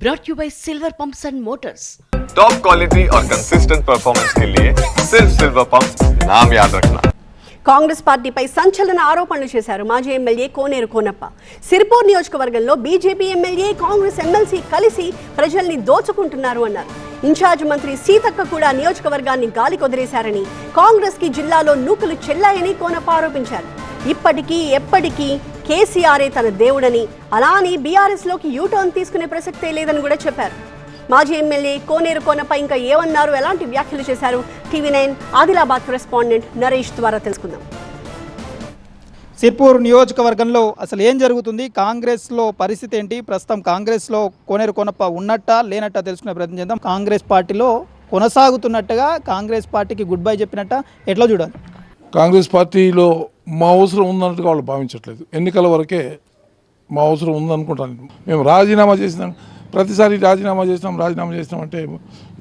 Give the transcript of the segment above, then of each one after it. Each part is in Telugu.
brought you by Silver Pumps and Motors. Top quality और कंसिस्टेंट परफॉर्मेंस के लिए सिर्फ सिल्वर पंप्स नाम याद रखना. కాంగ్రెస్ పార్టీపై సంచలన ఆరోపణలు చేశారు మాజీ ఎమ్మెల్యే కోనేరు కోనప్ప. సిర్పూర్ నియోజకవర్గంలో బీజేపీ ఎమ్మెల్యే కాంగ్రెస్ ఎమ్మెల్సీ కలిసి ప్రజల్ని దోచుకుంటున్నారు అన్నారు. ఇన్ఛార్జ్ మంత్రి సీతక్క కూడా నియోజకవర్గాన్ని గాలికి వదిలేశారని, కాంగ్రెస్ కి జిల్లాలో నూకలు చెల్లాయని కోనప్ప ఆరోపించారు. ఇప్పటికీ ఎప్పటికీ కేసీఆరే తన దేవుడని, అలా అని బీఆర్ఎస్ లోకి యూటర్న్ తీసుకునే ప్రసక్తే లేదని కూడా చెప్పారు. మాజీ ఎమ్మెల్యే కోనేరు కోనప్ప ఇంకా ఏమన్నారు, ఎలాంటి వ్యాఖ్యలు చేశారు, టీవీ9 ఆదిలాబాద్ కరెస్పాండెంట్ నరేష్ ద్వారా తెలుసుకుందాం. సిర్పూర్ నియోజకవర్గంలో అసలు ఏం జరుగుతుంది, కాంగ్రెస్లో పరిస్థితి ఏంటి, ప్రస్తుతం కాంగ్రెస్లో కోనేరు కోనప్ప ఉన్నట్టా లేనట్టా తెలుసుకునే ప్రయత్నం చేద్దాం. కాంగ్రెస్ పార్టీలో కొనసాగుతున్నట్టుగా కాంగ్రెస్ పార్టీకి గుడ్ బై చెప్పినట్ట ఎట్లా చూడాలి? కాంగ్రెస్ పార్టీలో మా అవసరం ఉందన్నట్టుగా వాళ్ళు భావించట్లేదు. ఎన్నికల వరకే మా అవసరం ఉందనుకుంటాను. మేము రాజీనామా చేసినాం, ప్రతిసారి రాజీనామా చేసినాం అంటే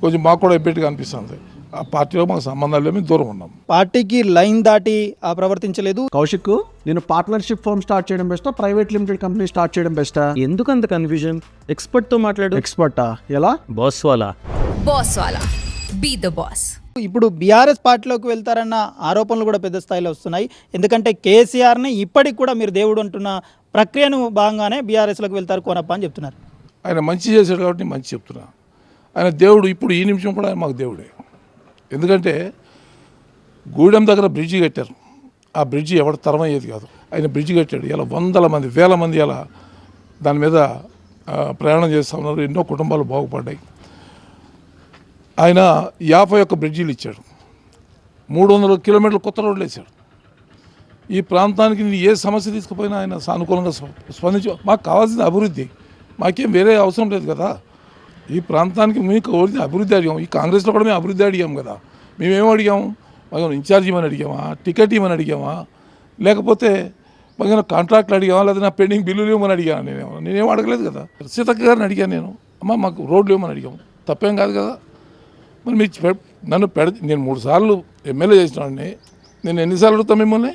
కొంచెం మాకు కూడా ఎబ్బెట్టుగా అనిపిస్తుంది. ఆ పార్టీలో మాకు సంబంధాలు లేని దూరం ఉన్నాం. పార్టీకి లైన్ దాటి ప్రవర్తించలేదు. కౌశిక్, నేను పార్ట్నర్షిప్ ఫర్మ్ స్టార్ట్ చేయడం బెస్టా, ప్రైవేట్ లిమిటెడ్ కంపెనీ స్టార్ట్ చేయడం బెస్టా? ఎందుకు అంత కన్ఫ్యూజన్? ఎక్స్పర్ట్ తో మాట్లాడు. ఎక్స్పర్టా? ఎలా? బాస్ వాలా బీ ద బాస్. ఇప్పుడు బీఆర్ఎస్ పార్టీలోకి వెళ్తారన్న ఆరోపణలు కూడా పెద్ద స్థాయిలో వస్తున్నాయి. ఎందుకంటే కేసీఆర్ని ఇప్పటికి కూడా మీరు దేవుడు అంటున్న ప్రక్రియను భాగంగానే బీఆర్ఎస్లోకి వెళ్తారు కోనప్ప అని చెప్తున్నారు. ఆయన మంచి చేశాడు కాబట్టి మంచి చెప్తున్నా. ఆయన దేవుడు, ఇప్పుడు ఈ నిమిషం కూడా ఆయన మాకు దేవుడే. ఎందుకంటే గూడెం దగ్గర బ్రిడ్జి కట్టారు, ఆ బ్రిడ్జి ఎవరి తరం అయ్యేది కాదు. ఆయన బ్రిడ్జి కట్టాడు. ఇలా వందల మంది, వేల మంది అలా దాని మీద ప్రయాణం చేస్తూ ఉన్నారు. ఎన్నో కుటుంబాలు బాగుపడ్డాయి. ఆయన 51 బ్రిడ్జీలు ఇచ్చాడు, 300 కిలోమీటర్లు కొత్త రోడ్లు వేశాడు. ఈ ప్రాంతానికి ఏ సమస్య తీసుకుపోయినా ఆయన సానుకూలంగా స్పందించి, మాకు కావాల్సిన అభివృద్ధి, మాకేం వేరే అవసరం లేదు కదా. ఈ ప్రాంతానికి మేము కోరిన అభివృద్ధి అడిగాము. ఈ కాంగ్రెస్లో కూడా మేము అభివృద్ధి అడిగాము కదా. మేమేమో అడిగాము? మాకు ఇన్ఛార్జ్ ఇవ్వమని అడిగామా, టికెట్ ఇవ్వమని అడిగామా, లేకపోతే మాకు కాంట్రాక్ట్లు అడిగామా, లేదా నా పెండింగ్ బిల్లులు ఇవ్వమని అడిగాను? నేనేం అడగలేదు కదా. సీతక్క గారిని అడిగాను నేను, అమ్మ మాకు రోడ్లు ఇవ్వమని అడిగాము, తప్పేం కాదు కదా. మరి మీరు నన్ను నేను 3 సార్లు ఎమ్మెల్యే చేసినాడిని, నేను ఎన్నిసార్లు అడుగుతాను మిమ్మల్ని?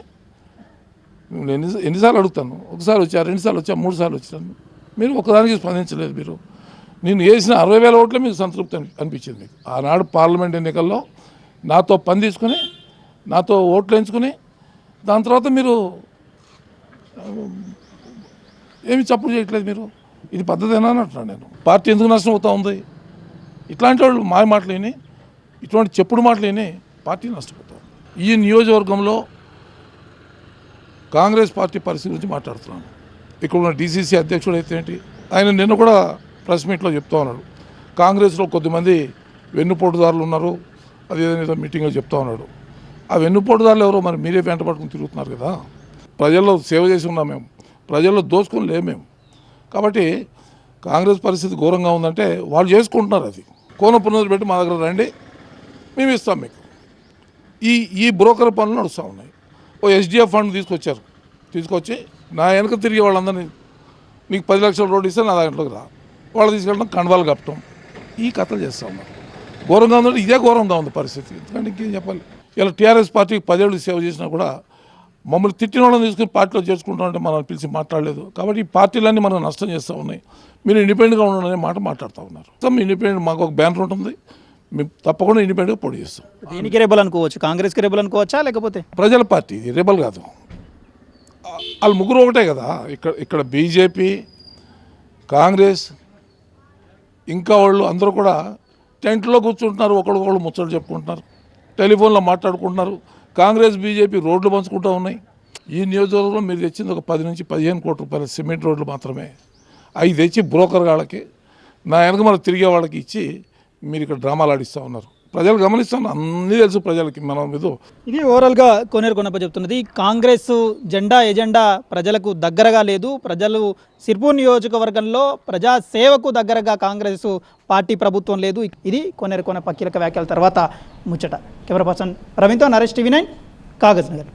ఎన్నిసార్లు అడుగుతాను? ఒకసారి వచ్చా, 2 సార్లు వచ్చా, 3 సార్లు వచ్చాను. మీరు ఒకదానికి స్పందించలేదు. మీరు నేను వేసిన 60,000 ఓట్లే మీకు సంతృప్తి అనిపించింది. మీకు ఆనాడు పార్లమెంట్ ఎన్నికల్లో నాతో పని తీసుకుని, నాతో ఓట్లు ఎంచుకుని, దాని తర్వాత మీరు ఏమి చప్పుడు చేయట్లేదు. మీరు ఇది పద్ధతేనా అని అంటున్నాను నేను. పార్టీ ఎందుకు నష్టం అవుతూ ఉంది? ఇట్లాంటి వాళ్ళు మాయ మాటలు విని, ఇటువంటి చెప్పుడు మాటలు విని పార్టీ నష్టపోతాం. ఈ నియోజకవర్గంలో కాంగ్రెస్ పార్టీ పరిస్థితి గురించి మాట్లాడుతున్నాను. ఇక్కడ ఉన్న డీసీసీ అధ్యక్షుడు అయితే ఏంటి, ఆయన నిన్న కూడా ప్రెస్ మీట్లో చెప్తా ఉన్నాడు, కాంగ్రెస్లో కొద్దిమంది వెన్నుపోటుదారులు ఉన్నారు, అదేదో మీటింగ్లో చెప్తా ఉన్నాడు. ఆ వెన్నుపోటుదారులు ఎవరో మరి మీరే వెంట పట్టుకుని తిరుగుతున్నారు కదా. ప్రజల్లో సేవ చేసి ఉన్నాం మేము, ప్రజల్లో దోచుకొని లేము మేము. కాబట్టి కాంగ్రెస్ పరిస్థితి ఘోరంగా ఉందంటే వాళ్ళు చేసుకుంటున్నారు. అది కోన పునరుద్ధి పెట్టి మా దగ్గర రండి, మేము ఇస్తాం మీకు. ఈ బ్రోకర్ పనులు నడుస్తూ ఉన్నాయి. ఓ SDF ఫండ్ తీసుకొచ్చి నా వెనక తిరిగే వాళ్ళందరినీ, నీకు 10 లక్షల రోడ్డు ఇస్తే నా దాంట్లోకి రా, వాళ్ళు తీసుకెళ్ళడం, కండవాలు కప్పటం, ఈ కథలు చేస్తూ ఉన్నారు. ఘోరంగా ఉందంటే ఇదే ఘోరంగా ఉంది పరిస్థితి. ఎందుకంటే ఇంకేం చెప్పాలి. ఇలా టీఆర్ఎస్ పార్టీకి 10 ఏళ్ళు సేవ చేసినా కూడా మమ్మల్ని తిట్టిన వాళ్ళని తీసుకుని పార్టీలో చేర్చుకుంటామంటే మనం పిలిచి మాట్లాడలేదు. కాబట్టి ఈ పార్టీలన్నీ మనం నష్టం చేస్తూ ఉన్నాయి. మీరు ఇండిపెండెంట్గా ఉండండి అనే మాట మాట్లాడుతూ ఉన్నారు. మీ ఇండిపెండెంట్, మాకు ఒక బ్యానర్ ఉంటుంది, మేము తప్పకుండా ఇండిపెండెంట్గా పోటీ చేస్తాం. దీనికి రెబల్ అనుకోవచ్చు, కాంగ్రెస్కి రెబల్ అనుకోవచ్చా, లేకపోతే ప్రజల పార్టీ రెబల్ కాదు. వాళ్ళు ముగ్గురు ఒకటే కదా. ఇక్కడ బీజేపీ, కాంగ్రెస్, ఇంకా వాళ్ళు అందరూ కూడా టెంట్లో కూర్చుంటున్నారు, ఒకరికొకళ్ళు ముచ్చట్లు చెప్పుకుంటున్నారు, టెలిఫోన్లో మాట్లాడుకుంటున్నారు. కాంగ్రెస్ బీజేపీ రోడ్లు పంచుకుంటూ ఉన్నాయి. ఈ నియోజకవర్గంలో మీరు తెచ్చింది ఒక 10 నుంచి 15 కోట్ల రూపాయల సిమెంట్ రోడ్లు మాత్రమే. అవి తెచ్చి బ్రోకర్ వాళ్ళకి, నా వెనక మనం తిరిగే వాళ్ళకి ఇచ్చి మీరు ఇక్కడ డ్రామాలు ఆడిస్తూ ఉన్నారు. ప్రజలు గమనిస్తాను, అన్నీ తెలుసు ప్రజలకి. మనం ఇది ఓవరాల్గా కోనేరు కోనప్ప చెప్తున్నది, కాంగ్రెస్ జెండా ఎజెండా ప్రజలకు దగ్గరగా లేదు. ప్రజలు సిర్పూర్ నియోజకవర్గంలో ప్రజా సేవకు దగ్గరగా కాంగ్రెస్ పార్టీ ప్రభుత్వం లేదు. ఇది కోనేరు కోనప్ప కీలక వ్యాఖ్యల తర్వాత ముచ్చట. Camera person Ravindra, Naresh, TV9 Kagaznagar.